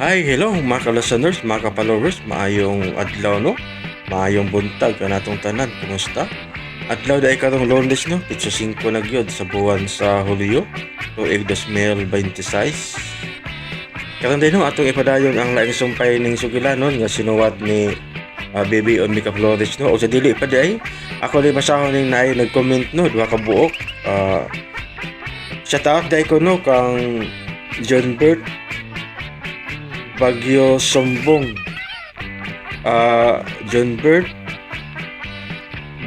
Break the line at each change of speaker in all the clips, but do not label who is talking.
Ay, hello mga ka-listeners, mga ka-followers, maayong adlaw no, maayong buntag ang atong tanan, kumusta? Adlaw dahil karong Lourdes no, pitso 5 na gyud sa buwan sa Hulyo, tuig 2026. Karon din no, atong ipadayon ang laing sumpay ning sugilanon nga sinuwat ni Baby on Mika Flores no, o sa dili pa day, ako rin masahon ning naay nag-comment no, duha ka buok. Shout out dahil ko no, kang John Bert Bagyo Sombong, John Bert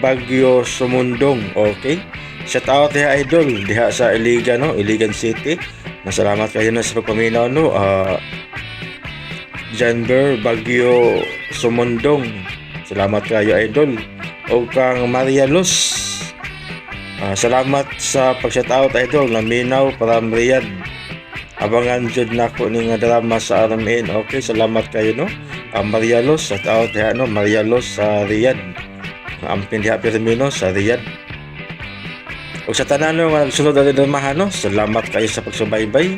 Bagyo Sumundong. Okay, shout out diha idol diha sa Iligan no, Iligan City. Nasalamat kayo na sa pagpaminaw no, John Bert Bagyo Sumundong, salamat kayo idol. O kang Maria Luz, salamat sa pag-shout out idol, naminaw para Riyadh. Abangan jud nako ning drama sa RMN. Okay, salamat kayo no. Maria Los, shout out diha no, Maria Los sa Riyadh. Ampin diha Firmino sa Riyadh. O sa tanan no nga nagsunod ang dramahan no, salamat kayo sa pagsubaybay.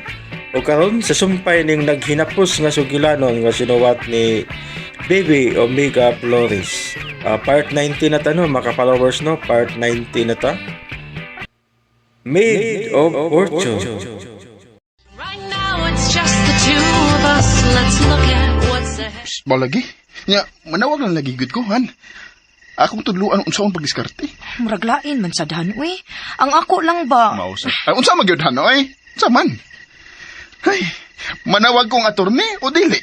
O karon sa sumpay ning naghinapos nga sugilanon nga sinuwat ni Baby Omega Flores. Part 19 na ta no, mga followers no, part 19 na ta. Maid of Fortune.
Just the two of us, let's look at what's ahead.
Balagi? Nya, manawag lang lagi gud ko, han. Akong tudluan unsaon pagdiskarte.
Muraglain man sa danoy. Ang ako lang ba?
Mausa. Ay, unsa magyud han, oy? Unsa man? Ay, manawag kong attorney o dili?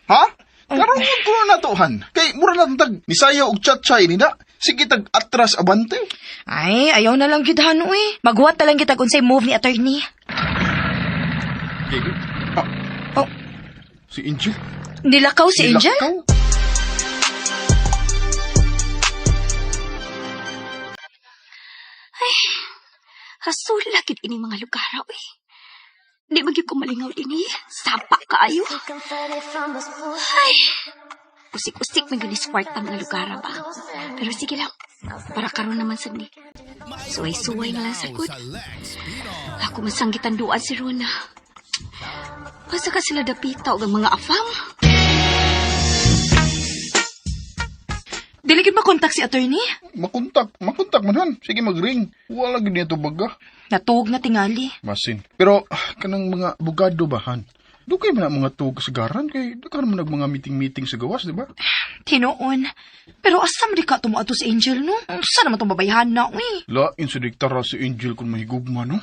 Ha? Karon ko na to, han. Kay mura lang tag misaya og chat-chay ni da. Sige tag atras abante.
Ay, ayaw na lang gyud hanoy. Maghuwat na lang kita kung say move ni attorney. Oh.
Si Angel?
Nilakaw si Angel?
Nilakaw?
Ay, rasul lagi ini mga lugar, eh. Di magyud ko malingaw din eh. Sapa kaayo. Ay, usik-usik may gulis kwarta mga lugar ba. Pero sige lang, para karon naman sandi. Suway-suway na lang sakot. Ako masanggitan duan si Rona. Asa ka sila dapita o ang mga afam?
Dili gyud makontak si attorney?
Makontak man han. Sige mag-ring. Wala gid niya to baga.
Natuog na tingali.
Masin. Pero kanang mga abogado ba han? Dugay man ang mga tuog kasagaran kay daghan man mga meeting sa gawas, di ba?
Tinuon. Pero asam di ka tumuadto si Angel no? Sa naman tong babayhan na, uy.
Lain sa diktara si Angel kung mahigugma, no?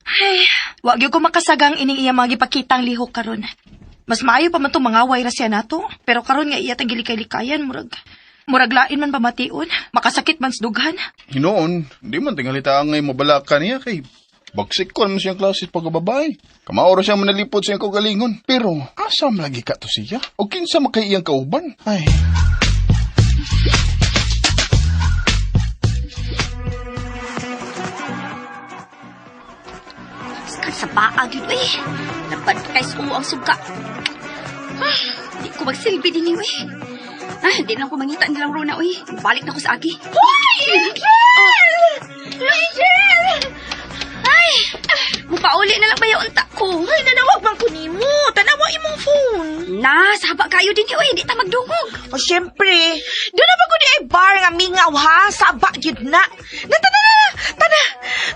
Ay, wag gyud ko makasagang ining iya mga gipakitang lihok karon. Mas maayo pa man to mangaway ra siya nato, pero karon nga iya tang gilikay-likayan murag lain man pamation, makasakit man sa dughan.
Hinoon, di man tingalita ngay mabalaka niya kay bagsik ko naman siyang klase pagkababay. Kamaoro siyang manalipod siyang kaugalingon. Pero asam lagi ka to siya? O kinsa makaiyang kauban? Ay.
Sa baag yun, eh. Napad kay suo ang suga. Di ko magsilbi din eh. Di lang ko mangita nilang Rona, eh. Balik na ko sa agi. Hoy! Angel! Ay! Mupauli na lang ba yung unta ko?
Ay, nanawag man ko nimo. Tanawa imong phone.
Saba kayo din eh. Di ta magdungog.
O syempre, doon na ba ko di ay bar nga mingaw ha? Saba gyud na. Tana.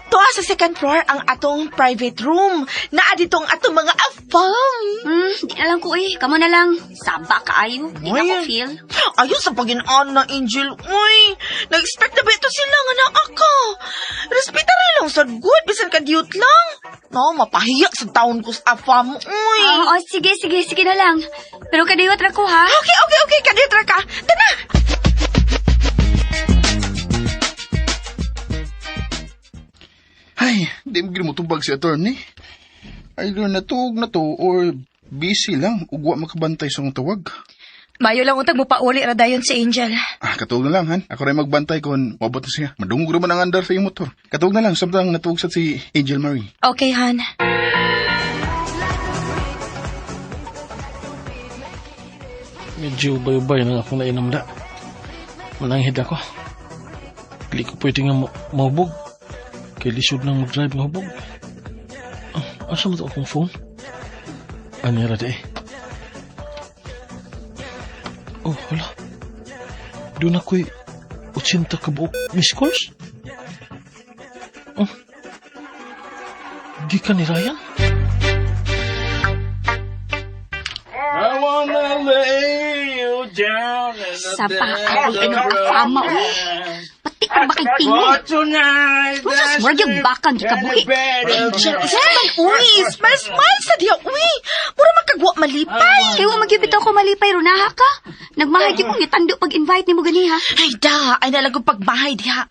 To sa second floor ang atong private room. Naa ditong atong mga afam.
Di na lang ko eh. Kamo na lang. Saba kaayo. Di na ko feel.
Ayun sa pagin-on na Angel. Uy, nag-expect na ba ito sila nga na ako? Respeta rin lang sa good. Bisan ka diyot lang. No, mapahiya sa taon ko sa afam. Uy.
Sige na lang. Pero kadiyot ra ko ha.
Okay. Kadiyot ra ka. Tana.
Ay, di mo ginamutubag si attorney. Either natuog na to or busy lang. Ugwa makabantay sa mga tawag.
Mayo lang untag mo pauli ra dayon si Angel.
Katuog na lang, han. Ako rin magbantay kung mabot na siya. Madungog naman ang andar sa iyong motor. Katuog na lang, samtang natuog sa si Angel Marie.
Okay, Han.
Medyo bayubay na akong nainom na. Mananghid ako. Dili ko pwede nga mahubog. Kaya lisod nang mag-drive ng hubog. Asa mo ito akong phone? Anira de. Oh, hala. Doon ako'y 80 ka buok miss calls? Oh. Di ka ni Ryan?
I wanna lay you down in the
Sa paari ng kasama, uy. Pati ka makitingin.
tonight.
Sus, murag yung bakang gikabuhi.
Angel, isa naman, uy. Smile sa diya, uy. Mura magkagwa malipay.
Kaya wa magyubit ako malipay, runaha ka. Nagmahal yung itando pag-invite ni mo gani, ha?
Ay da, ay nalagong pagbahay diha.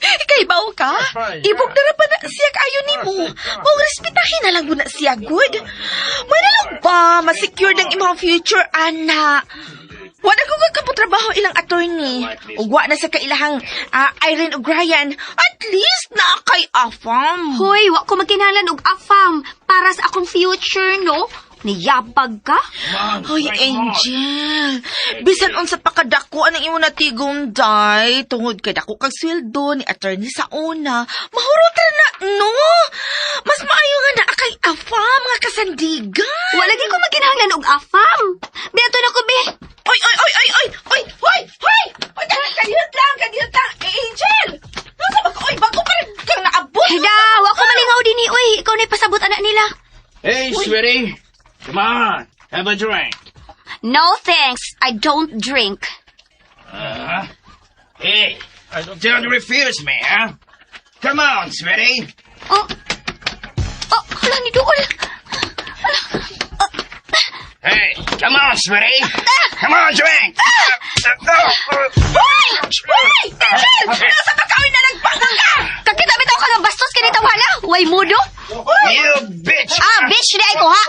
Kay bawo ka? Ibog na ra pa na siya kayo ni mo. Mong respetahin na lang mo na siya, good? May na lang ba, masecure ng imong future, anak? Wala ko kapotrabaho ilang attorney. Ugwa na sa kailahang Irene ug Ryan. At least na kay Afam.
Hoy, wa ko magkinalan og afam para sa akong future, no? Niyabag ka?
Hoy, Angel. Bisan unsa pa kadako ang imo natigong day tungod kay dako kag sweldo ni attorney sa una. Mahurot na, no? Mas maayo nga na kay Afam nga kasandigan.
Wala lagi ko magkinalan og afam. Beto na ko, be.
Oy! Kadiyot lang! Angel! Nasa ba ka? Oy, bago pa rin kang naabot!
Heda, wa ko malingaw din ni, uy. Ikaw na ipasabot anak nila.
Hey, sweetie. Come on. Have a drink.
No thanks, I don't drink.
Hey, don't refuse me, huh? Come on, sweetie.
Oh, hala ni Dool.
Hey, come on, sweetie. Come on, drink.
Hoy! Angel! Nasa ba ka? Oy, nalagpagang ka!
Kakita bitaw ka ng bastos kinita wala. Way mudo.
You bitch.
Bitch, di ay ko, ha?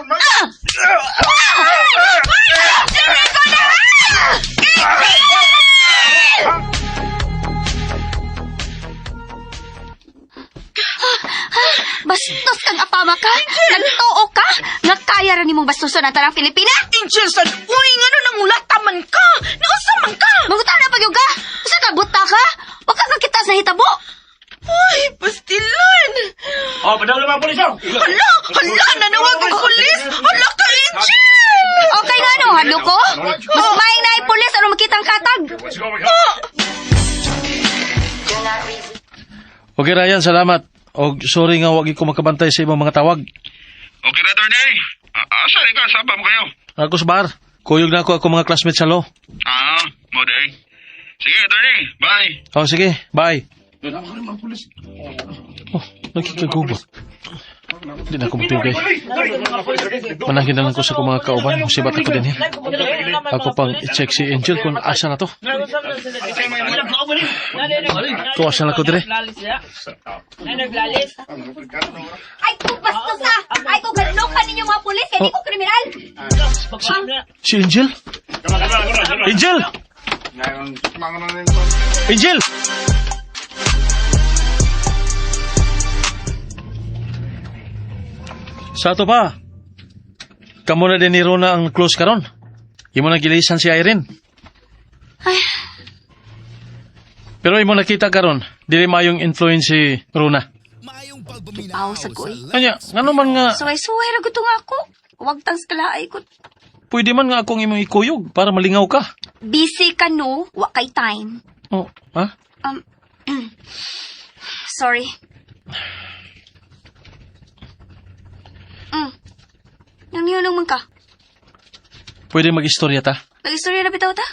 Bastos kang apama ka? Nagtuo ka? Nga kaya rin nimong bastuson ang tarang Pilipina?
Angel, sad! Uy, nga nang ulataman ka! Nausaman ka!
Mangutan na pag ka? Usa ka buta ka? Wag ka kakita sa hitabo?
Uy, pastilan!
Oh, padawal naman pulis, oh.
Hala, nanawag ang pulis! Hala ka, Angel!
Okay nga no, halo ko? Mas maing na ay pulis ano makitang katag?
Okay, Ryan, salamat. O sorry nga, wag ko makabantay sa ibang mga tawag.
Okay na, attorney. Asa ni ka? Sapa mo kayo?
Ako sa bar. Kuyog na ako mga classmates sa law.
Mo day. Sige, attorney. Bye.
Oh, sige. Bye. Oh, nakikagubot. Hindi na ako matugay. Manangin na lang ko sa kong mga kauban. Musibat ako din yan. Ako pang i-check si Angel kung asa na to. Kung asa na ko dire.
Ay ko bastos ha! Ay ko ganlokan ninyo mga pulis, hindi ko kriminal!
Si Angel? Angel! Angel! Sa ato pa. Kamu na din ni Rona ang close karon. Imo na gilisan si Irene.
Ay,
Pero imo nakita karon, dili mayong influence si Rona.
ipaw sa koy.
Anya, ngano man nga
Suway-suway ra gusto nga ako. Huwag tang skalaay ko.
pwede man nga akong imong ikuyog para malingaw ka.
Busy ka no, wa kay time.
Oh, ha?
Sorry. Nang man ka.
Pwede mag-istorya ta.
Nag-istorya na bitaw ta?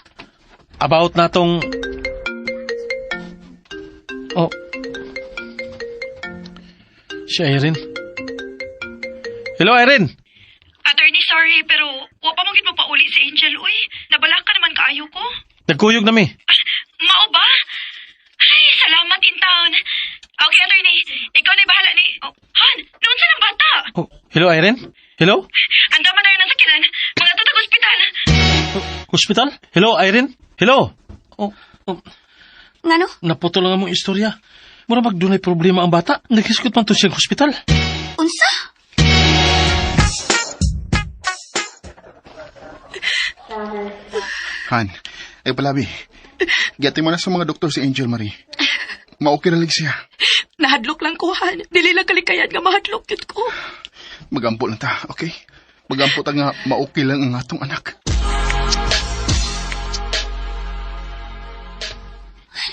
About natong... Oh. Si Irene. Hello, Irene.
Attorney, sorry, pero wa pa mong mo pauli si Angel, uy. Nabalak ka naman kaayo ko.
Nagkuyog na mi.
Mao ba? Ay, salamat in town. Okay, attorney. Ikaw na bahala ni... Oh, Han, noon sa ng bata.
Oh, hello, Irene? Hello?
Ang dama tayo ng sakinan. Mga tatag ospital.
Hospital? Hello, Irene? Hello? Oh,
Ngano?
naputol lang among istorya. Mura magdunay problema ang bata. Nagkiskot man to siyang hospital.
Unsa?
Han, palabi. Gati mo na sa mga doktor si Angel Marie. Maukir na siya.
Nahadlok lang ko, Han. Dili lang kalikayan nga mahadlok yun ko.
Magampo lang ta, okay? Magampo ta nga maukir lang ang atong anak.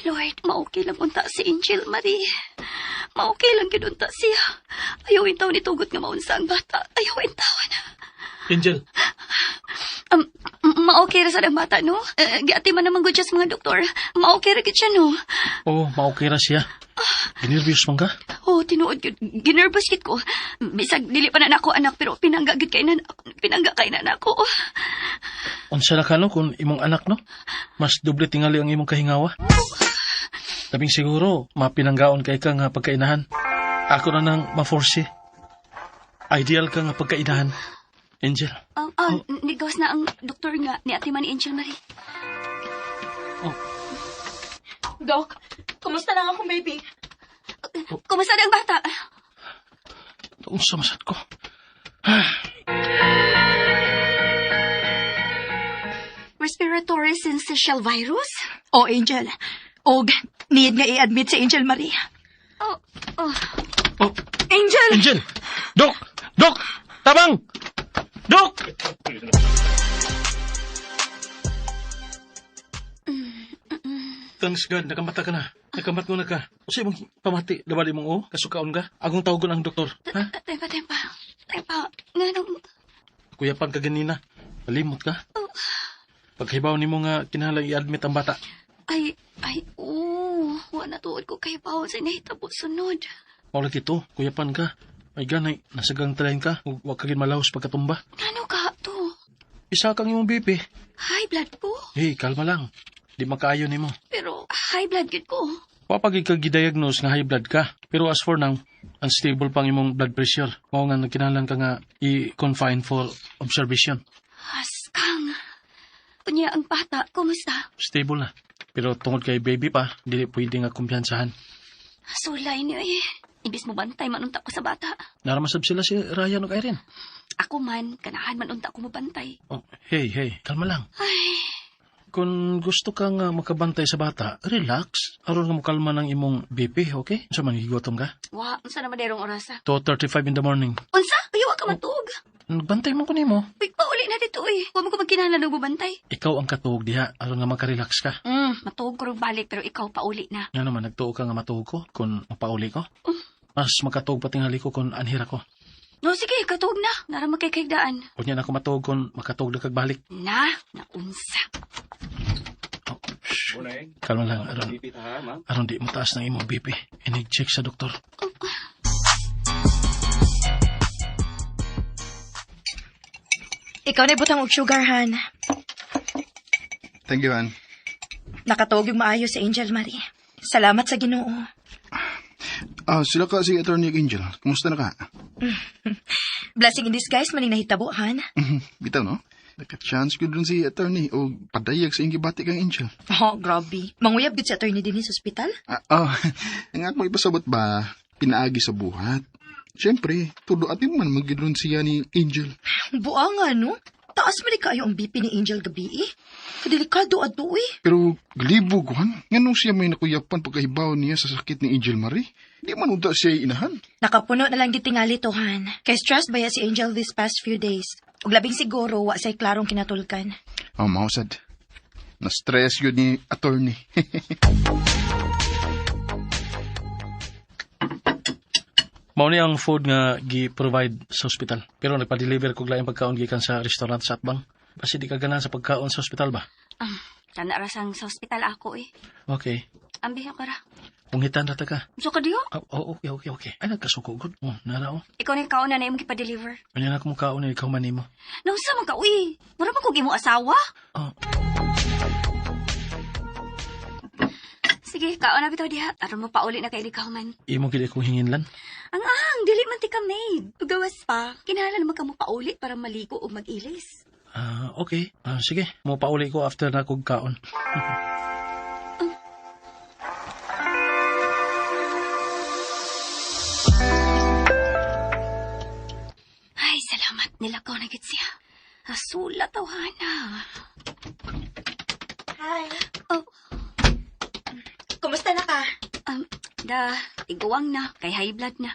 Lord, maokay lang unta si Angel Marie. Maokay lang yun unta siya. Ayawin taon itugot nga maunsa ang bata. Ayawin taon.
Angel,
Maokay ra sa ang bata, no? Giati man naman good siya sa mga doktor. Maokay ra gid siya, no?
oh, maokay ra siya. Ginervyos man ka?
Oh, tinuod yun. Ginervous kit ko. Bisag, dili pa na nako anak, pero pinangga gid kay na pinangga kay na nako.
Unsa na ka no kung imong anak no? Mas doble tingali ang imong kahingawa. Labing siguro, mapinanggaon kay ka nga pagkainahan. Ako na nang ma-force. Ideal ka nga pagkainahan. Angel.
Nigawas na ang doktor nga ni Ate Man ni Angel Marie.
Doc, kumusta lang akong baby?
Kumusta na ang bata?
Unsa masad ko?
Respiratory syncytial virus?
O, Angel. Og, need nga i-admit si Angel Marie.
Oh.
Oh,
Angel!
Angel! Dok! Dok! Tabang! Dok! Thanks God, nakamata ka na. Nakamat mo na ka. O sa imong pamati, labali mong o, kasukaon ka. Agong tawagon ang doktor. Ha?
Tempa. Nga nung...
Kuyapan ka ganina. Malimot ka. Paghibaw ni mo nga kinahanglan i-admit ang bata.
Wala tuod ko kay Pao sa inahitabo sunod.
Maulag ito, kuyapan ka. Ay ganay, nasagang talayin ka. Huwag ka rin malahos pagkatumba.
Ano ka to?
Isa kang imong bibi.
High blood ko?
Hey, kalma lang. Di makaayo ni mo.
Pero high blood gid ko.
Papagig ka gidiagnose nga high blood ka. Pero as for now, unstable pang imong blood pressure. Mao nga nagkinahanglan ka nga i-confine for observation.
Haskang. Unya ang bata, kumusta?
Stable na. Pero tungod kay baby pa, dili pwede nga kumpiyansahan.
Sulay niyo eh. Ibis mo bantay manunta ko sa bata.
Naramasab sila si Ryan o Irene.
Ako man, kanahan manunta ko mabantay.
Oh, hey, kalma lang.
Ay,
Kung gusto ka nga makabantay sa bata, relax. Aron nga makalma ng imong BP, okay? Unsa man higutom ka?
unsa naman derong orasa?
2:35 in the morning.
Unsa? Ayaw ka matug.
Nagbantay man ko nimo.
Uy, pauli na dito eh. Huwag mo ko magkinahanglan ng bubantay.
Ikaw ang katuog diha, aron nga makarelax ka.
Matuog ko rin balik pero ikaw pauli na.
Nga naman, nagtuog ka nga matuog ko kung mapauli ko. Mas makatuog pa tingali ko kung anhira ko.
No, sige, katuog na. Nara magkikaigdaan.
Kunya na ako matuog kung makatuog na kagbalik.
Naunsa.
Oh, kalma lang, aron di mataas ng imong BP. Inig-check sa doktor.
Ikaw na butang og sugar, Han.
Thank you, Han.
Nakatuog yung maayo sa Angel Marie. Salamat sa Ginoo.
Sila ka si Attorney Angel. Kumusta na ka?
Blessing in disguise maning nahitabo, Han.
Bitaw, no? Nagka-chance ko dun si Attorney o padayag sa ingibati kang Angel.
Oh, grabe. Manguyab gid sa attorney din sa ospital?
Ang ako ipasabot ba, pinaagi sa buhat. Siyempre, tudo atin man magidron siya ni Angel.
Buang nga, no? Taas man kayo ang BP ni Angel gabi eh. Kadelikado ato eh.
Pero galibog, Han. Nganong siya may nakuyapan pagkahibaw niya sa sakit ni Angel Marie? Di man unta siya inahan.
Nakapuno na lang gitingali to, Han. Kay stress baya si Angel these past few days. Ug labing siguro, wa say klarong kinatulkan.
Mausad. Na-stress yun ni Attorney.
Mao ni ang food nga gi-provide sa ospital. Pero nagpa-deliver ko laing pagkaon gikan sa restaurant sa Atbang. Kasi di ka ganahan sa pagkaon sa ospital ba?
Tanarasang sa ospital ako eh.
Okay.
Ambihan ka ra.
Pungitan rata ka.
So ka diyo?
Okay. Ay, nagkasuko. Good. Narao.
Ikaw na yung kauna na yung gipa-deliver.
Ano na akong kaon na ikaw manimo?
Nausa man ka, uy. Mura man kong imo asawa?
Oh.
Sige, kaon na bitaw diha. Aron mo pauli na kay ikaw man.
Imo gid akong hinginlan.
Ang dili man ti ka maid. Tugawas pa. Kinahanglan naman ka mo pauli para maligo o mag-ilis.
Okay. Sige, mo pauli ko after na kog kaon.
Ay, salamat. Nilakaw na gid siya. Asula tawhana.
Hi.
Oh,
Kumusta na ka?
Iguwang na. Kay high blood na.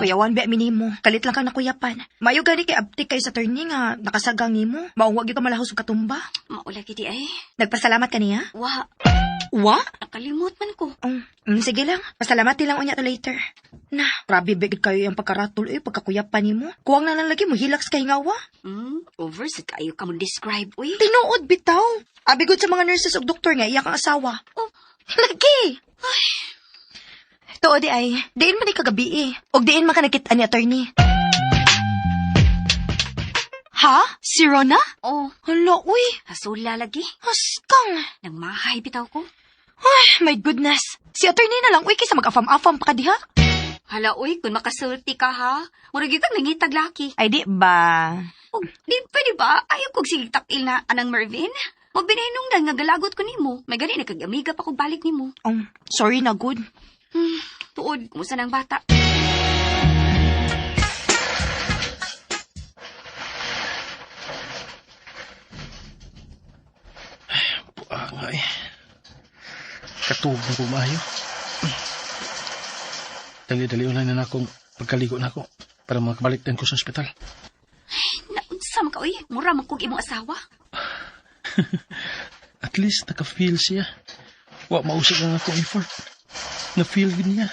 Kuyawan ba minimo? Kalit lang ka na kuyapan. Mayo gani kay abtik kay sa attorney nga nakasagang nimo. Mauwag ka malahos og katumba.
Mao lagi di ay.
Nagpasalamat ka niya?
Wa,
Wa?
nakalimot man ko.
Sige lang. Pasalamat lang unya to later. Na, grabe bigid kayo yung pagkaratol pagkakuyapan ni mo. Kuwang na lang lagi mo, hilaks kay ngawa.
Over sa kayo ka mo describe, uy.
Tinuod bitaw. Abigod sa mga nurses ug doktor nga iya kang asawa.
Oh.
Lagi. Tuo di ay, diin man di kagabi og diin man ka nakita ni attorney. Ha? Si Rona?
Oh,
Hala, uy.
hasula lagi.
Haskang.
Nang mahay bitaw ko.
Ay, my goodness. Si attorney na lang, uy, kaysa mag-afam-afam pa ka diha.
Hala, uy, kung makasulti ka ha. Murag yun kang nangitag laki.
Ay, di ba?
Oh, di, pwede ba? Ayaw kong sige tapil na anang Mervin. Mabinahinungdan nga galagot ko nimo. May gani nagkagamiga pa kong balik nimo.
Sorry na, good.
Tuod, kumusta ng bata?
Ay, katulog na kumayo. Dali-dali unay na akong pagkaligo na ako para makabalik din ko sa ospital.
Naunsa man ka, uy. Mura man kong imong asawa.
At least naka-feel siya. Wa mausap lang akong effort. Na-feel din niya.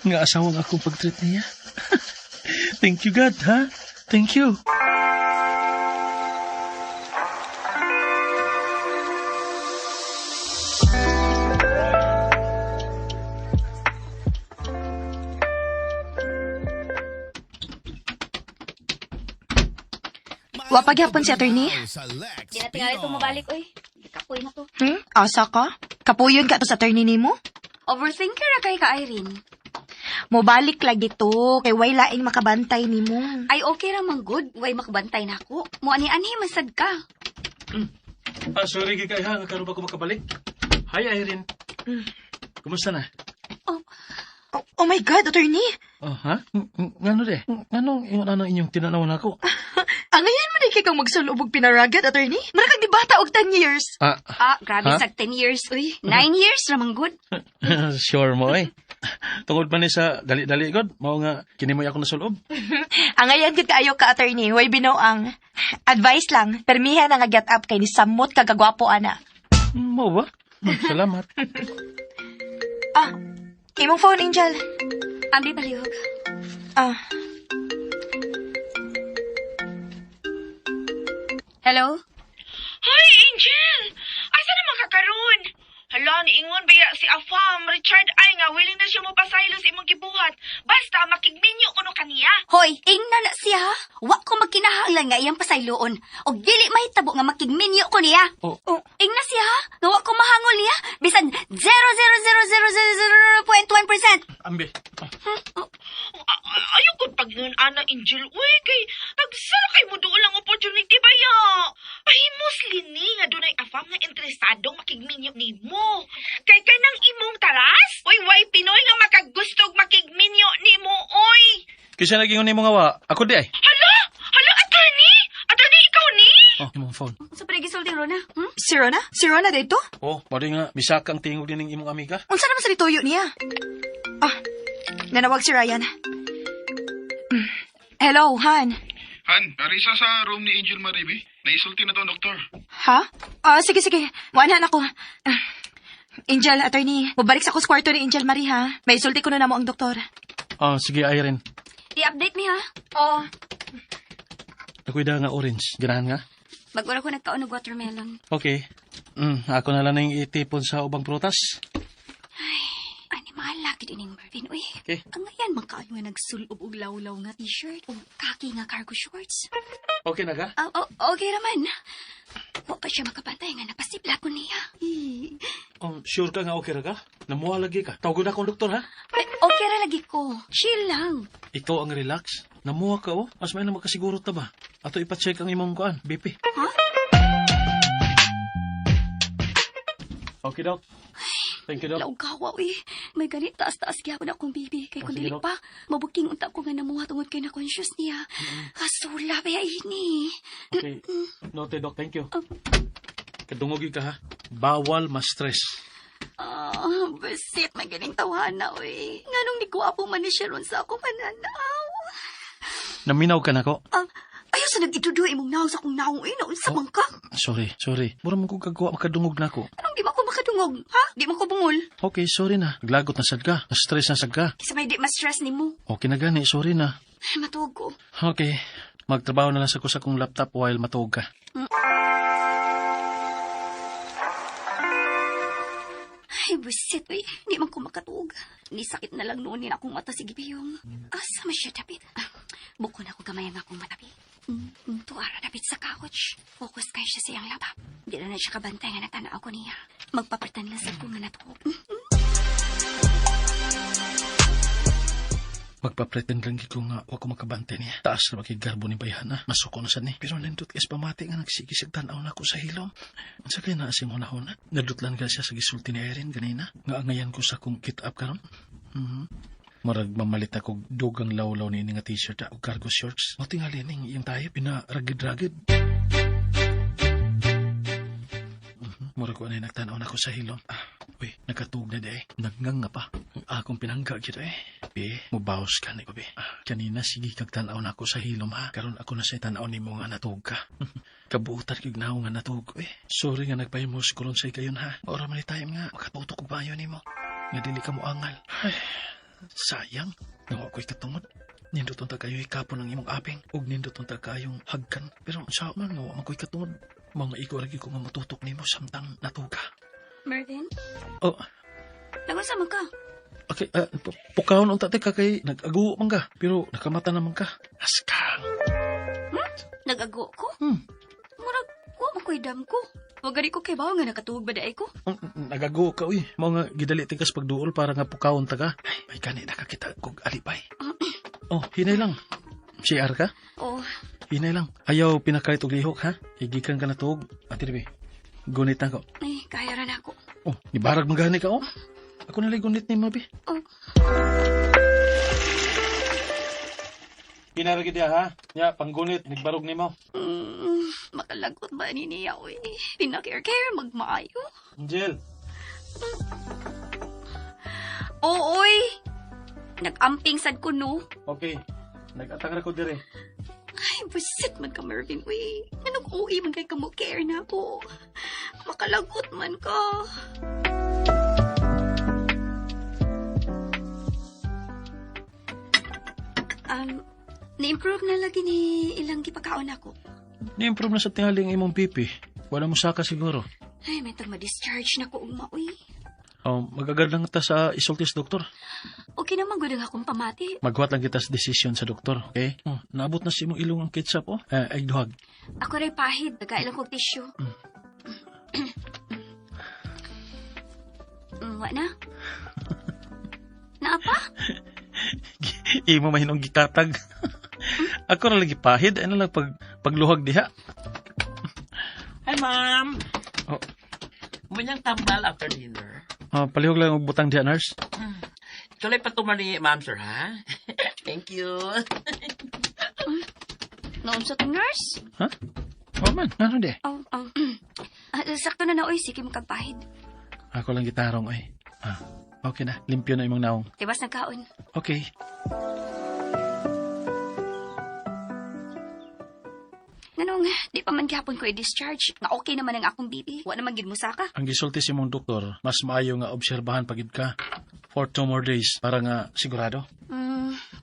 Nga asawang akong pag-treat niya. Thank you, God, ha? Thank you.
Wa pagyapon si attorney?
Di na tingali ito mabalik, uy. Kapoy na to.
Asa ka? Kapuyon ka to sa attorney nimo?
Overthinker na kay ka, Irene.
Mobalik lagi to, kay way laing makabantay nimo.
Ay, okay ramang good. Way makabantay na ako. Mo ani-ani, masad ka.
Sorry, kay ha. Nakaroon ba ko makabalik? Hi, Irene. Kumusta na?
Oh my God, attorney!
Oh, ha? Ngano de? Nganong inyong tinanaw na ako?
Angayan mo na kang magsulubog pinaragad, attorney? Marakag di bata og 10 years.
Grabe
Ha?
sag 10 years, uy. 9 years ramang good.
Sure mo, eh. Tungod pa ni sa dali-dali, God. Mao nga, kinimoy ako na sulob.
Angayan gid kaayo ka, attorney. Way binuang. Advice lang, permihan na nga get up kay ni samot kagagwapo, ana.
Mo ba? Salamat.
Imong phone, Angel.
Ambi balihog. Hello?
Hoy, Angel! Asa naman ka karon? Hala, niingon baya si Afam, Richard ay nga, willing na siya mo pasaylo sa imong gibuhat. Basta makigminyo kuno kaniya.
Hoy, ingna na siya. Wa ko magkinahanglan nga iyang pasayloon. O dili mahitabo nga makigminyo ko niya. Ingna siya, nga wa ko mahangol niya. Bisan 0.1%.
Ambi.
Ayaw ko pag nun, Ana, Angel. Uy, kay nagsara kay mo doon lang opportunity ba ya? Pahimos lini nga dunay Afam nga interesadong makigminyo ni mo. Kay kanang imong talas? Uy, way Pinoy nga makagustog makigminyo ni mo, oy!
Kisa naging ni mo nga wa. Ako di ay.
Hala! Hala, attorney! Attorney, ikaw ni?
Imong phone.
Sa panigisulti, Rona?
Si Rona? Si Rona dito?
Pwede nga, bisaka ang tingog din ng imong amiga.
Unsa naman sa dituyo niya? Nanawag si Ryan. Hello, Han.
Han, narisa sa room ni Angel Maribe. Naisulti na to, doktor.
Ha? Sige. Wanan ako. Angel, attorney, mabalik sa ako sa kwarto ni Angel Marie, ha? May isulti ko na mo ang doktor.
Sige, Irene.
I-update mi, ha?
Oo.
Nakuida nga orange. Ganahan nga?
Mag-ura ko nagkaunog watermelon.
Okay. Ako na lang yung itipon sa ubang prutas.
Ani, malaki din yung Mervin. Uy,
Okay.
ang ngayon, magkaayo nga nagsulob og lawlaw nga t-shirt o kaki nga cargo shorts.
Okay na ka?
Okay raman. Wa pa siya makabantay nga napasibla ko niya.
Sure ka nga okay ra ka? Namuha lagi ka. Tawagod akong doktor, ha?
Okay ra lagi ko. Chill lang.
Ikaw ang relax. Namuha ka, oh. Mas may na makasiguro ta ba? Ato ipacheck ang imong kuan, BP.
Ha?
Okay, Doc. Thank you, Doc.
Laog kawa, uy. May ganit taas-taas gyapon akong baby. Kay kung
sige,
dili
Doc.
pa, mabuking unta ko nga namuha tungod kay na-conscious niya. Kasula ba ini?
Okay. Noted, Doc. Thank you. Kadungogi ka, ha? Bawal ma-stress.
Basit, may ganing tawana, uy. Nganong ni Guwapo man ni siya ron sa ako mananaw.
Naminaw ka na ko?
Ayaw Asa nag-itudo imong naong sa akong naong naunsa man ka?
Sorry. Mura man ko kagawa makadungog na ako.
Anong di mo ko makadungog, ha? Di mo ko bungol.
Okay, sorry na. Naglagot na sad ka. Na-stress na sad ka.
Kisa may di ma-stress ni mo.
Okay na gani, sorry na.
Ay, matuog ko.
Okay. Magtrabaho na lang sa ko sa kong laptop while matuog ka.
Ay, busit, uy. Hindi man ko makatuog. Nisakit na lang noon akong mata si Gibiyong. Asa man siya dapit? Buko na ako gamay ang akong matabi. Tuara dapit sa couch. Focus kayo siya sa iyang laptop. Di na siya kabantay nga natanaw ko niya. Magpapertan lang sa ko nga natuog.
Magpa-pretend lang ko nga wako makabante niya. Taas na makigarbo ni bayana. Masuko na sa ni. Pero nindot kas pamati nga nagsigisig tanaw na ako sa hilom. Ang sakay na asing hunahuna. Nadutlan ka siya sa gisulti ni Erin ganina. Nga angayan ko sa kong kit up karon. Marag mamalit ako dugang lawlaw ni nga t-shirt o cargo shorts. O tingali ning yung tayo pinaragid-ragid. Murag ko na nagtanaw na ako sa hilom. Uy, nakatug na day. Nagngang nga pa. Ang akong pinangga kita mubawas ka ni ko kanina sige kag tanaw na ako sa hilom ha. Karon ako na sa tanaw ni mo nga natug ka. Kabuutan kag naw nga natug Sorry nga nagpahimos ko ron sa ikayon ha. Ora man time nga makatutok og bayo nimo. Nga dili ka mo angal. Ay, sayang. Nawa ko'y katungod. Ninduton ta kayo ikapon ang imong aping. Ug ninduton ta kayong hagkan. Pero sa man nawa man ko'y katungod. Mga ikaw lagi ko nga matutok nimo samtang natuga.
Mervin?
Oh,
Lagon sa man ka?
okay. Pukahon ang tate ka kay nag-aguo man ka. Pero nakamata naman ka. Askang.
Nag-ago ko? Murag, wa man ko'y dam ko. Wag gani ko kay bawo nga nakatuog ba daay ko?
Nagaguo ka uy. Mao nga gidali tikas pagduol para nga pukahon ta ka. Ay, may kani nakakita kog alipay. Oh, hinay lang. CR ka?
Oh,
Hinay lang. Ayaw pinakalit og lihok ha. Higikan ka na tuog. Ati dibi. Gunit na ko.
ay, kaya ran ako.
Oh, nibarag magani ka oh. Ako nalay gunit ni Mabi.
Oh,
Pinaragi dia ha. Ya, panggunit. Nagbarog ni mo.
makalagot ba ni niya, uy? Pinakare-care, magmaayo.
Angel.
Oy! Nag-amping sad ko, no?
Okay. Nag-atang ko dire.
Ay, busit man ka, Mervin, uy. Anong uwi man kay kamo care na ako. Makalagot man ka. Na-improve na lagi ni ilang gipakaon ako.
Ni-improve na sa tingaling imong pipi. Wala mo saka siguro.
Ay, may tag ma-discharge na ko ugma, uy.
Magagad lang ta sa isultis doktor.
Okay naman, gudang akong pamati.
Maghuwat lang kita sa desisyon sa doktor, okay? Naabot na si imong ilong ang ketchup, ay duhag.
Ako rin pahid, nagkailang kong tissue. Wa na? Naapa?
Imo mahinong gikatag. Ako na lagi pahid, ano lang pagluhag diha.
Hi, Ma'am.
Oh.
Manyang tambal after dinner.
Palihog lang og butang diha, nurse.
Tuloy pa tumani, Ma'am, sir, ha? Thank you.
Naunsa tong nurse?
Ha? Oh man, ano di?
Sakto na na, oy. Sige magkagpahid.
Ako lang gitarong, ay. Okay na, limpyo na imong naong.
Tibas nagkaon.
Okay.
Nanong, di pa man gihapon ko i-discharge. Nga okay naman ang akong bibi. Wa naman gid mo saka.
Ang gisulti si mong doktor, mas maayo nga obserbahan pagid ka for 2 more days para nga sigurado.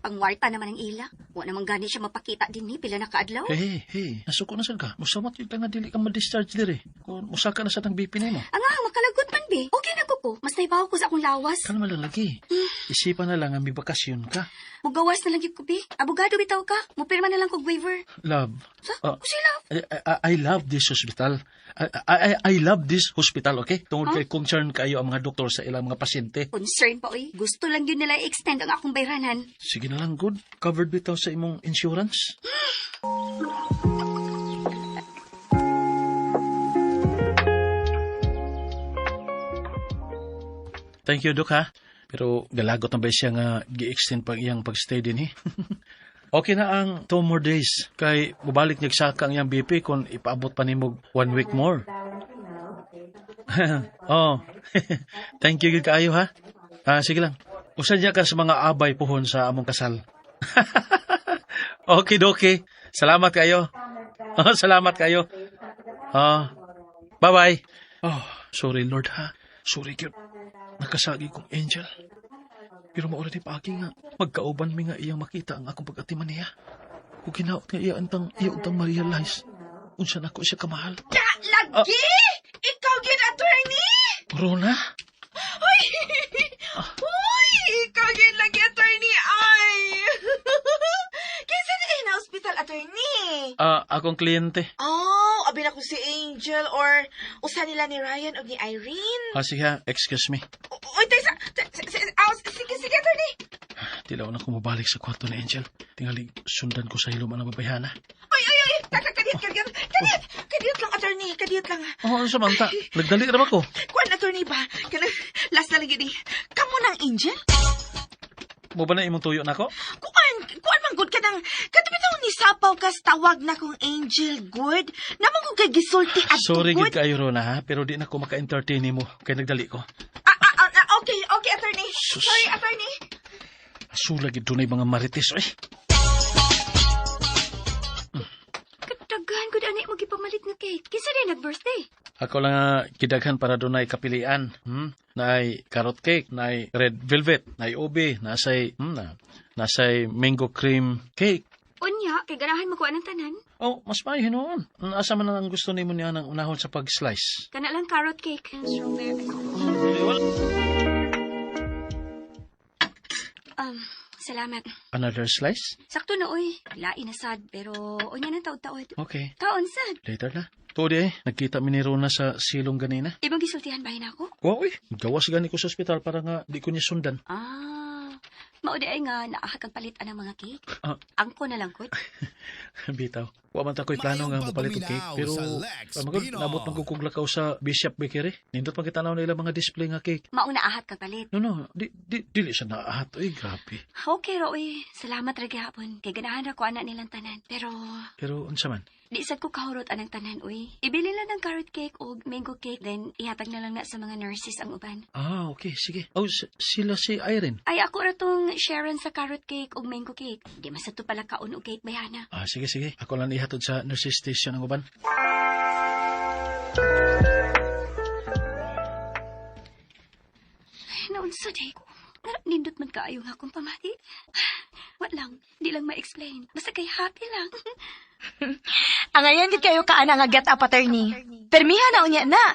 Pangwarta naman ang ila. Wa naman gani siya mapakita din ni pila na kaadlaw.
Hey, nasuko na sad ka. Musamot yung nga dili ka ma-discharge diri. Kung musaka na sa tang BP nimo.
Ang makalagot man be. Okay na ko. Mas naibaw ko sa akong lawas.
Kalma lang lagi. Isipan na lang ang may bakasyon ka.
Mugawas na lang gyud ko be. Abogado bitaw ka. Mupirma na lang kog waiver.
Love.
Kusi love.
I love this hospital. I love this hospital, okay? Tungod kay concern kayo ang mga doktor sa ilang mga pasyente.
Concern pa oy. Gusto lang yun nila i-extend ang akong bayranan.
Sige na lang, good. Covered bitaw sa imong insurance. Thank you, Dok, ha? Pero galagot na ba siya nga gi-extend pag iyang pagstay din, eh? Okay na ang 2 more days. Kay bubalik niya sa ang iyang BP kung ipaabot pa ni mo 1 week more. Oh, thank you, good kaayo, ha? Sige lang. Usan niya ka sa mga abay pohon sa among kasal. Okay, doke. Salamat kayo. Salamat kayo. Bye-bye. Oh, sorry Lord ha. Sorry gyud. Nakasagi kong angel. Pero maura ni pagi nga, magkauban mi nga iyang makita ang akong pag-atiman niya. Kung ginaot nga iya antang ma-realize unsa nako siya kamahal.
Lagi! Ikaw gid attorney!
Rona?
Uy! Uy! Ikaw gid lagi attorney ay! Kinsa na kayo na hospital attorney?
Akong kliyente.
Oh, abi na ko si Angel or usa nila ni Ryan o ni Irene.
Sige ha, excuse me.
Uy, sige attorney.
Tilaw na ko mabalik sa kwarto ni Angel. Tingali sundan ko sa hilom ang babayhana.
Uy! Kadiyot lang attorney, kadiyot lang.
Oh, samanta. Nagdali ra ba ko?
Kuan attorney ba? Kanang last na lagi ni. Kamo nang Angel?
Mo ba na imong tuyo nako?
Kuan man good ka nang katapitaw ni sapaw kas tawag na kong Angel good. Namang ko kay gisulti at
Sorry
good.
gid kayo Rona ha, pero di na ko maka-entertain mo kay nagdali ko.
Okay attorney.
Sus.
Sorry attorney.
Sula gid dunay mga marites oy.
Kadaghan ko ani mo gipamalit nga cake. Kinsa din nag-birthday?
Ako lang nga gidaghan para dunay kapilian. Naay carrot cake, naay red velvet, naay ube, nasay mango cream cake.
Unya, kay ganahan mo ko anang tanan.
Oh, mas maayo noon. Asa man ang gusto nimo niya nang unahon sa pag-slice?
Kana lang carrot cake. Strawberry. Salamat.
Another slice?
Sakto na oy. Lain na sad, pero unya na taod-taod.
Okay.
Kaon sad.
Later na. Todi nagkita mi ni Rona sa silong ganina.
Ibang gisultihan bahin ako?
Wow, gawas gani ko sa ospital para nga di ko niya sundan.
Maudi ay nga naahat kang palitan ng mga cake. Angko na lang ko.
Bitaw. Wa man ta ko'y plano nga mapalit og cake, pero magod nabot man kog lakaw sa Bishop Bakery. Nindot man kitanaw nila mga display nga cake.
Maong naahat kang palit.
No, dili siya naahat. Ay, grabe.
Okay ro oy. Salamat ra gyapon. Kay ganahan ra ko ana nilang tanan.
Pero unsa man?
Di sad ko kahurot anang tanan oy. Ibili lang ng carrot cake o mango cake then ihatag na lang na sa mga nurses ang uban.
Okay, sige. Oh, sila si Irene.
Ay ako ra tong Sharon sa carrot cake o mango cake. Di man sa to pala kaon og cake bayana.
Sige. Ako lang ihatod sa nurses station ang uban.
Naunsa day ko. Nindot man kaayo nga akong pamati. Wat lang, di lang ma-explain. Basta kay happy lang.
Ang ayan gid kayo kaana nga get up attorney. Permiha na unya na.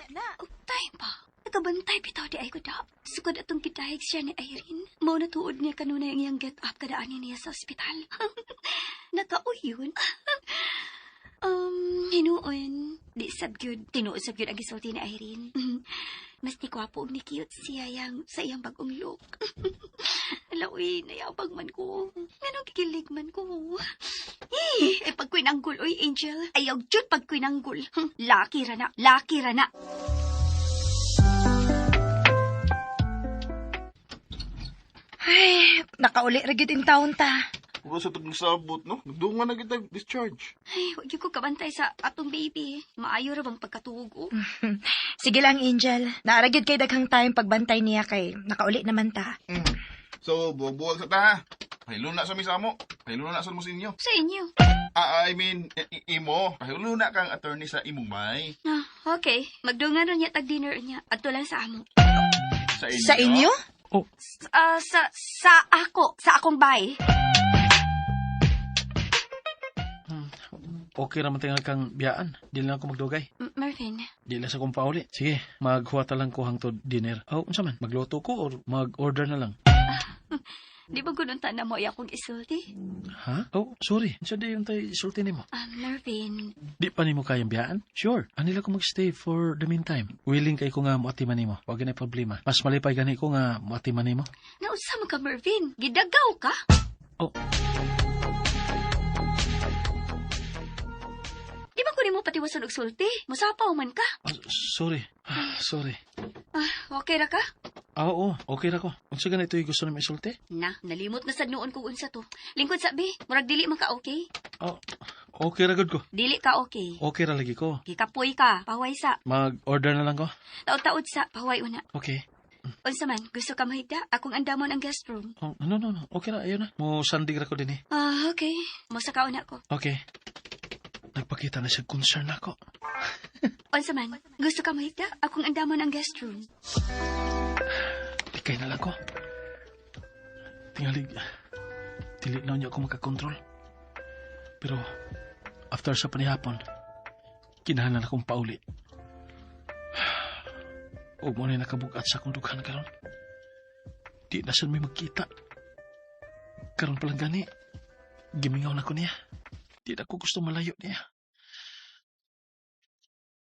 Time pa. Nakabantay bitaw di ay ko da. Sukod atong kitahig siya ni Irene. Mao na tuod niya kanunay ang iyang get up kadaan niya sa ospital. Nakauyon. Hinuon. Di sabgyud. Tinuod sabgyud ang gisulti ni Irene. Mas ni kwapo og ni cute siya sa iyang bagong look. Alawi, nayabag man ko. Ganong kikilig man ko. Pagkwinanggol, oy, Angel. Ayaw jud pagkwinanggol. Laki ra na.
Ay, nakauli ra gyud in taon ta.
Kung sa itong sabot, no? Nagdungan na kita discharge.
Ay, huwag ko kabantay sa atong baby. Maayo ra bang pagkatuog, oh.
Sige lang, Angel. Naara gyud kay daghang time pagbantay niya kay nakauli naman ta.
So, buwag sa ta. Pahilo na sa misamo. Pahilo na sa mo sa inyo.
Sa inyo.
I mean, imo. Pahilo na kang attorney sa imong may.
Okay. Magdungan ron niya tag-dinner niya. Adto lang sa amo.
Sa inyo?
Sa ako. Sa akong bay.
Okay raman tingal kang biyaan. Di lang ako magdugay.
Marvin.
Di lang sa kong pauli. Sige, maghuwata lang ko hangtod dinner. Unsa man? Magluto ko or mag-order na lang?
Di ba gununta na mo ay akong isulti?
Ha? Sorry. Unsa di yung tayo isulti nimo?
Marvin.
Di pa nimo kayang biyaan? Sure. Anila ko magstay for the meantime. Willing kay ko nga muatiman nimo. Wag na problema. Mas malipay gani ko nga muatiman nimo.
Nausa man ka, Marvin? Gidagaw ka? Di ba ko nimo patiwasan og sulti? Musapaw man ka?
Sorry. Sorry.
Okay ra ka?
Oo. Okay ra ko. Unsa ganito yung gusto na may isulti?
Nalimot na sad noon kung unsa to. Lingkod sabi, murag dili man ka okay?
Okay ra gud ko.
Dili ka okay.
Okay ra lagi ko.
Gikapoy ka, paway sa.
Mag-order na lang ko.
Taod-taod sa, paway una.
Okay.
Unsa man, gusto ka mahigda? Akong andamon ang guest room.
No. Okay ra, ayaw na. Mo sandig ra ko din eh.
Okay. Musa ka una ko.
Okay. nagpakita na siya concern ako.
Unsa man, gusto ka mahigda? Akong andamon ang guest room.
Ikay na lang ko. Tingalig, dili na niya ako makakontrol. Pero, after sa panihapon, kinahanglan akong pauli. Huwag mo na nakabugat sa akong dughan karon. Di na siya may magkita. Karon palang gani, gimingaw na ko niya. Di na ko gusto malayo niya.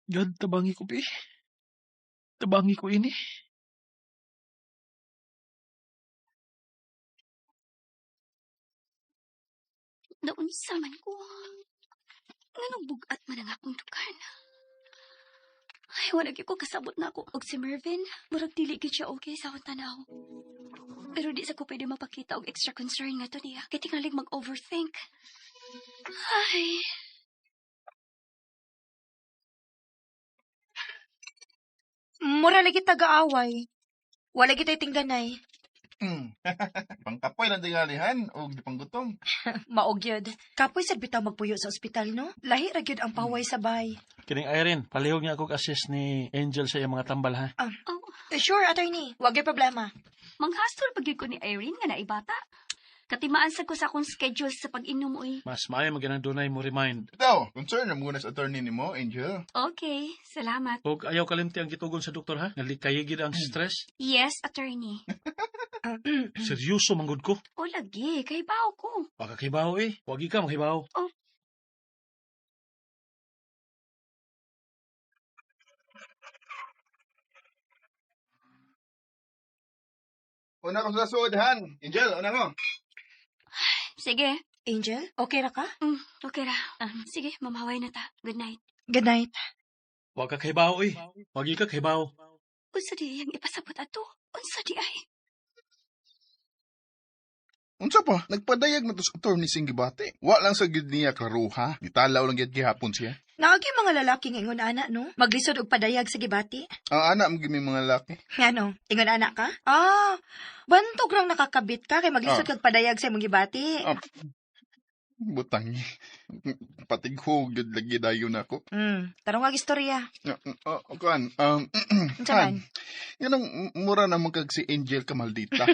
God, tabangi ko, Pi. Tabangi ko ini.
Naunsa man ko. Nganong bugat man ang akong dukan. Ay, wala gyud ko kasabot na ako og si Mervin. Murag dili gyud siya okay sa akong tanaw. Pero di sa ko pwede mapakita og extra concern nga to niya. Kaya tingalig mag-overthink. Ay.
Mura lagi taga-away. Wala kita tingganay.
Pangkapoy lang tingalihan o di panggutom.
Maog yun. Kapoy sad bitaw magpuyo sa ospital, no? Lahi ra gyud ang paway sa bay.
Kining Irene, palihog niya ako assist ni Angel sa iyang mga tambal, ha?
Sure, attorney. Wag gyud problema.
Manghastol pag ko ni Irene nga naibata. Katimaan sa ko sa akong schedule sa pag-inom, uy.
Mas maayo magyanang dunay mo remind.
Ito, concern na muna sa attorney ni mo, Angel.
Okay, salamat.
Huwag ayaw kalimti ang gitugon sa doktor, ha? Nalikayigid ang stress.
Yes, attorney.
Seryoso, manggod ko.
O lagi, kay bao ko.
Baka kibaw eh. Huwag ikaw makibaw.
Una ko sa suodhan. Angel, una mo.
Sige.
Angel, okay ra ka?
Okay ra. Sige, mamaway na ta. Good night.
Good night.
Huwag ka kibaw eh. Huwag ikaw kibaw.
Unsa di yung ipasabot ato? Unsa di ay?
Unsa pa? Nagpadayag na to sa attorney sing gibate. Wa lang sa gid niya karuha. Gitalaw lang gyud gihapon siya.
Naagi mga lalaki nga ingon ana, no? Maglisod og padayag sa gibati.
Ang anak mo gimi mga laki.
Ngano? Ingon ana ka? Bantog rang nakakabit ka kay maglisod kag padayag sa imong gibati.
Butang niya. Patighog gyud lagi dayon ako.
Tarong nga istorya.
Kuan,
Unsa man?
Yanong mura naman kag si Angel ka maldita.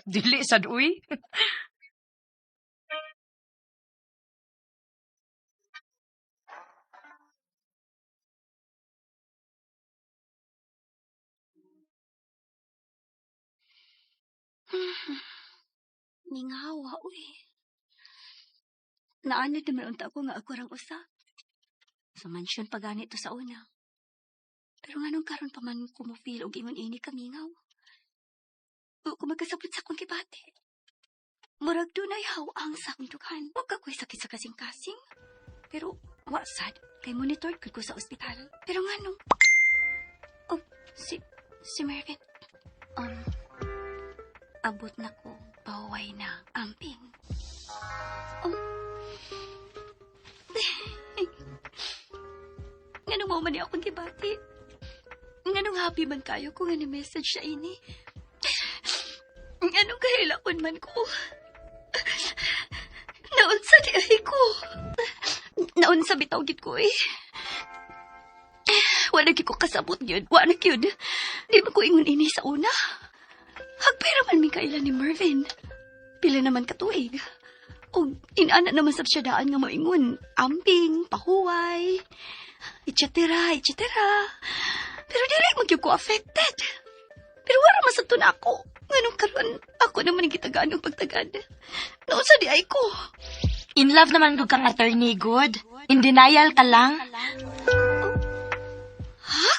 Dili sad uy.
Ningawa, uy. Naanad naman unta ko nga ako rang usa. Sa mansyon pa ganito sa una. Pero nga nung karon pa man ko mo feel og ingon ini kamingaw. O kung magkasabot sa akong kibati. Murag dunay hawang sa akong dughan. Huwag ako'y sakit sa kasing-kasing. Pero, wasad. Kay monitored ko sa ospital. Pero nga nung... Oh, si Mervin. Abot na ko. Baway na. Amping. Nga nung man akong kibati. Nga nung happy man kayo kung ano message siya ini. Anong kahilakon man ko? Naunsa di ay ko. Naunsa bitaw gid ko eh. Wala gid ko kasabot yun. Wala yun. Di ba ko ingon ini sa una? Hagpera man mi kailan ni Mervin. Pila naman katuig. O inana naman sa siyadaan nga moingon. Amping, pahuway, etc. Pero dili magyug ko affected. Pero wala masabto na ako. Nganong karon ako naman ang gitagaan ng pagtagad. Naunsa di ay ko.
In love naman gud kang attorney, good. In denial ka lang.
Ha?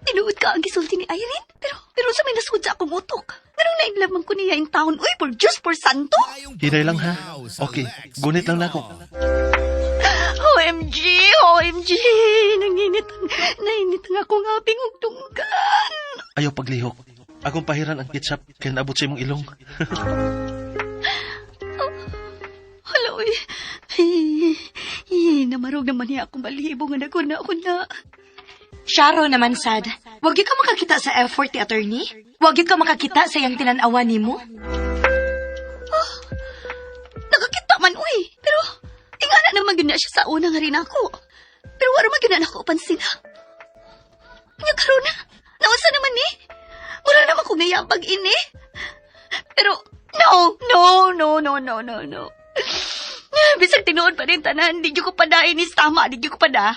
Tinuod ka ang gisulti ni Irene? Pero sa may nasud sa akong utok. Nganong nainlaman ko niya yung taon. Uy, for Diyos, for Santo.
Hiray lang, ha? Okay, gunit lang na ako.
OMG, nainit ang akong aping ugtunggan.
Ayaw paglihok. Akong pahiran ang ketchup kaya naabot sa imong ilong.
Hala, uy. Namarog naman niya akong balibo nga naguna ako na.
Sharo naman sad. Wag gyud ka makakita sa effort ni attorney. Wag gyud ka makakita sa iyang tinan-awa nimo.
Nakakita man, uy. Pero Ingana naman gina siya sa una nga rin ako. Pero wala man gina ako pansin ha. Nya karon na. Naunsa naman ni? Mura naman kong nayabag ini. Pero, no. Bisag tinuod pa rin tanan. Di ko pa da inis tama. Di ko pa da.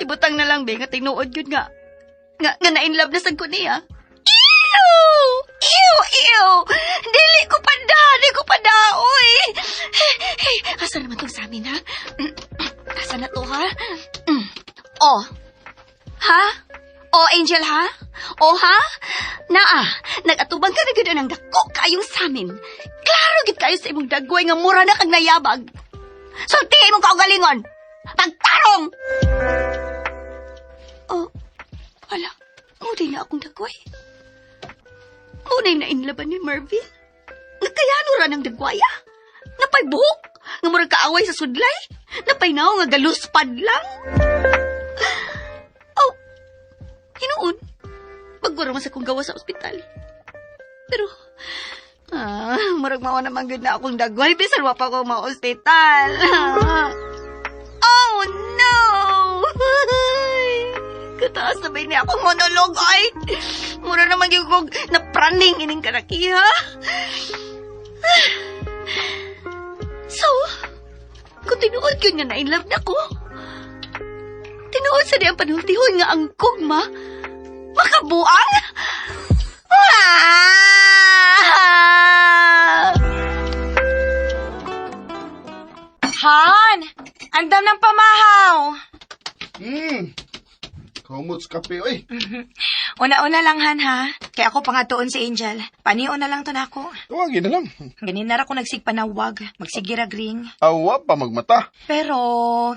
Ibutang na lang, be. Nga tinuod yun nga. Nga na-inlove na sad ko niya. Ew! Dili ko pa da, oy! Hey, asa naman tong sa amin, ha? Asa na to, ha? Oh. Ha? Oh, Angel, ha? Oh, ha? Nagatubang ka na gano'n ng dako kayong sa amin. Klaro git kayo sa imong dagway nga mura na kag nayabag. Sultihin mo kaugalingon! Pagtarong! Oh, wala. Muday na akong dagway. Muday na inlaban ni Marvin. Nagkayano ra ng dagwaya. Napay buhok. Nga murag kaaway sa sudlay. Napay naw nga galuspad lang. Oh, hinuon. Magwara man sa kong gawa sa ospital. Pero, murag mawa naman gud na akong dagway. Bisan wa pa ko ma-ospital. Oh, no! Kataas na ba niya akong monolog, ay? Mura naman yung kong napraning ining kanakiha. So, kung tinuod yun nga na-inlove na ko, tinuod sa niyang panultihon nga ang kugma, makabuang?
Han! Andam ng pamahaw!
Kumuts kape, oy.
Una-una lang, Han, ha? Kaya ako pangatuon si Angel. Panion na lang to na ako.
Tawagin na lang.
Ganin na ra ko nagsigpanawag. Magsigirag ring.
Awa pa magmata.
Pero,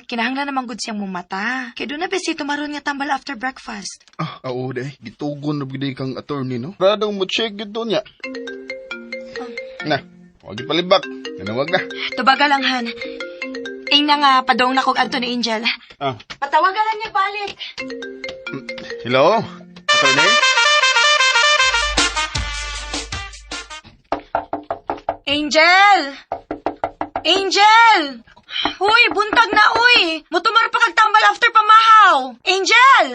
kinahanglan naman good siyang mumata. Kaya doon na besito maroon nga tambal after breakfast.
Oo, day. Gitugon na biday kang attorney, no? Radong mo check ito niya. Na, huwag palibak. Nanawag na.
Tubaga lang, Han. Ing na nga, padong na kong adto ni Angel. Patawagan lang niya balik.
Hello? Attorney?
Angel! Angel! Huy, buntag na, uy! Mutumar pa kagtambal after pamahaw! Angel!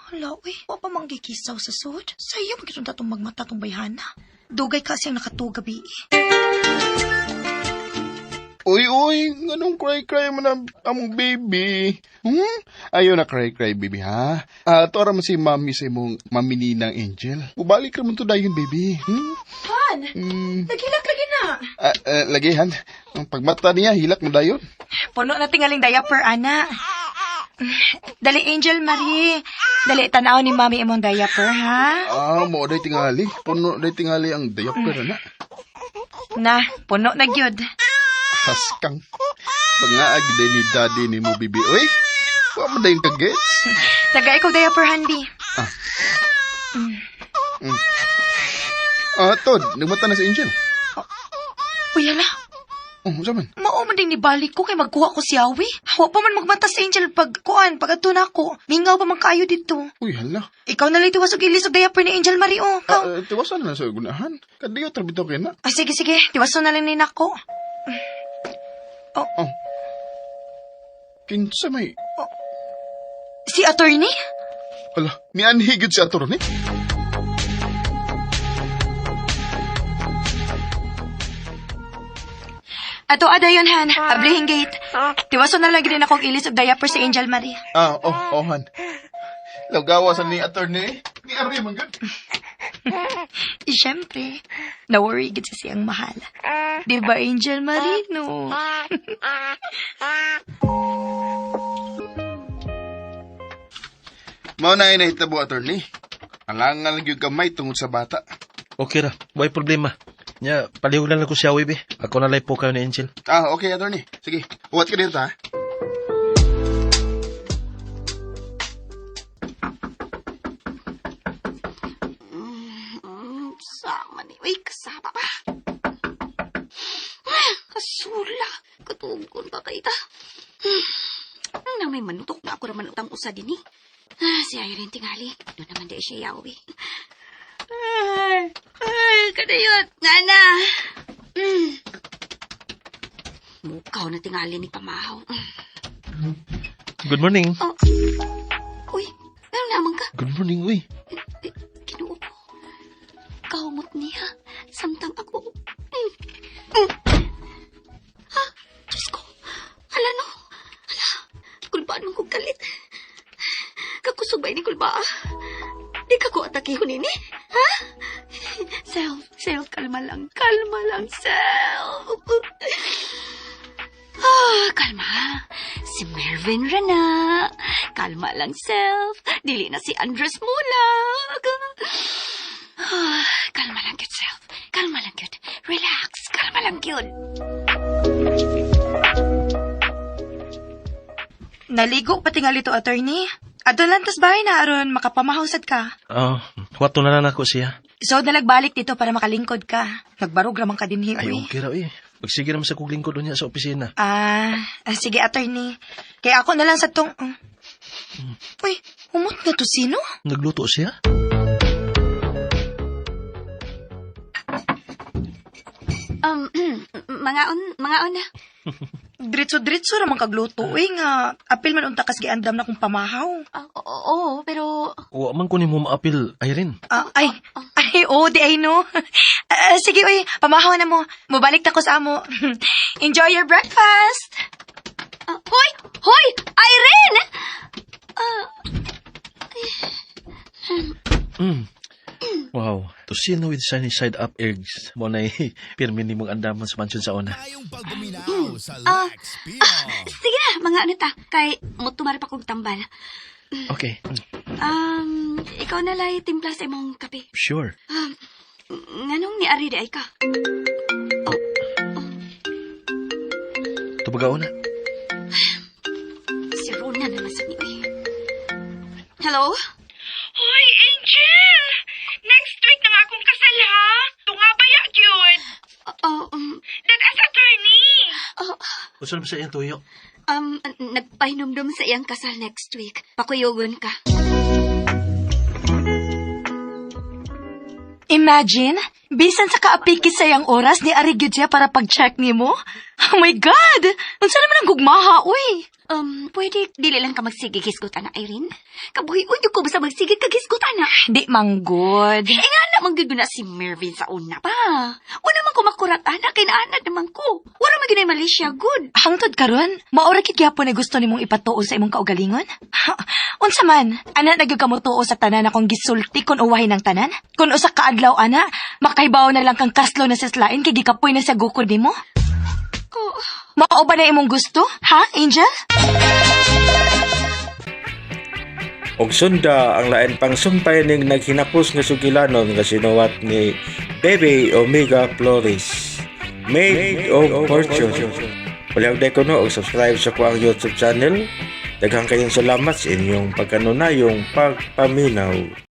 Hala, uy, wa pa manggikisaw sa sud. Sayo, magkisunta itong magmata tong bayhana. Dugay kasi ang nakatugabi.
Uy, nganong cry mo na among baby? Ayaw na cry, baby, ha? Tora mo si mami sa imong mami ninang Angel. Ubalik ra mo to dayon, baby.
Han! Naghilak lagi na.
Lagi, Han. Ang pagmata niya, hilak mo dayon.
Puno na tingaling diaper, ana. Dali, Angel Marie. Dali, tanaw ni mami imong diaper, ha?
Mo day tingali. Puno day tingali ang diaper, na.
Na, puno na gyud.
Haskang. Pangaag day ni daddy ni mo, baby. Uy, wa mo dayon kagets.
Tagay ko diaper, Hanbi.
Tod, nagmata na si Angel.
Uy, hala.
Saman.
Mauman din ni balik ko kay magkuha ko si Awi. Hawa pa man magmata si Angel pag ato na ko. Mingaw pa man kayo dito.
Uy, hala.
Ikaw na lang tiwas og ilis og diaper ni Angel Marie, oh.
Tiwasan na sa gunahan. Kadiyo trabito kayo na.
Ay, sige. Tiwaso na lang ni nako.
Kinsa may...
Si attorney?
Hala, ni anhigid si attorney?
Ato adayon, Han. Ablihin gate. Tiwaso na lang din akong ilis og diaper si Angel Marie.
Han. Lagawasan ni attorney. Ni Ari man gud.
Siyempre, na-worry gid sa siyang mahal. Di ba, Angel Marino?
Mao na inahitabo, attorney. Alangan lang yung kamay tungod sa bata.
Okay ra, may problema. Nya, palihulan lang ko siya, be. Ako na lang po kayo ni Angel.
Okay, attorney. Sige, uwat ka dito, ha?
Sama ni. Uy, kasama pa. Kasula. Katugon pa kayo ta. Na may manutok na ako naman utang usa din eh. Si Irene tingali. Doon naman di siya yawi. Ay, kadayot. Ngana. Mukaw na tingali ni Pamahaw.
Good morning.
Oh. Uy, ano naman ka?
Good morning, uy.
Kinuo ko. Kahumot niya. Samtang ako. Ha? Diyos ko. Hala no. Hala. Kikulbaan mong kong kalit. Kakusubay ni kulbaa. Di ka ko atakihon nini. Ha? Self, kalma lang, self. Kalma. Si Mervin Rana. Kalma lang, self. Dili na si Andres Mulag. Kalma lang, good, self. Kalma lang, good. Relax. Kalma lang, good.
Naligo pati nga lito, attorney. Adto lang tas bahay na aron makapamahusad ka.
Wato na lang ako siya.
So, nalagbalik dito para makalingkod ka. Nagbarog ramang ka din,
Ay,
uy.
okay raw eh. Magsige naman sa kugling ko doon niya sa opisina.
Sige, attorney. Kaya ako na lang sa tong... Uy, umot na to sino?
Nagluto siya?
Mga na.
Dritso-dritso ramang kagluto. Uy, nga, apil man unta kas giandam na kong pamahaw.
Oo, pero...
Wa man ko ni mo maapil, Irene.
Di ay no. Sige, uy, pamahaw na mo. Mubalik na ko sa amo. Enjoy your breakfast.
Hoy! Irene!
Wow. Tosino with sunny side up eggs. Mo na pirmi ni mong andaman sa mansyon sa una.
Sige na, mga ano ta. Kay, mutumari pa kong tambal.
Okay.
Ikaw na lang timpla sa imong kape.
Sure.
Nganong ni Ari di ay ka?
Tubagaw na.
Si Rona naman sa niyo. Hello?
Hoy, Angel! Next week na nga akong kasal, ha? Tunga ba ya, cute? That as attorney.
Gusto naman sa iyang tuyo.
Nagpahinumdum sa iyang kasal next week. Pakuyogon ka.
Imagine, bisan sa kaapiki sa iyang oras ni Ari gyud siya para pag-check ni mo. Oh my God! Unsa naman ang gugmaha, uy?
Pwede dili lang ka magsigig hisgutan na, Irene? Kabuhi-uy ko basta magsigig kag hisgutan na.
Di manggod.
Nga naman gud na si Mervin sa una pa. Una man ko makurat anak, kinaanad naman ko. Wala man ginay Malaysia good.
Hangtod karon, maura kit gyapon na gusto nimong ipatuo sa imong kaugalingon? Unsa man, ana nagyud ka mo tuo sa tanan akong gisulti kun uwahin ng tanan? Kun usa ka adlaw ana, makaibaw na lang kang kaslo na sislain kay gikapoy na sa gukod nimo? Mao ba na imong gusto? Ha, Angel?
Og sunda ang lain pang sumpay ning naghinapos nga sugilanon nga sinuwat ni Baby Omega Flores. Made of Fortune. Palyag ko no og subscribe sa ko ang YouTube channel. Daghang kayong salamat sa inyong pagkanunayong pagpaminaw.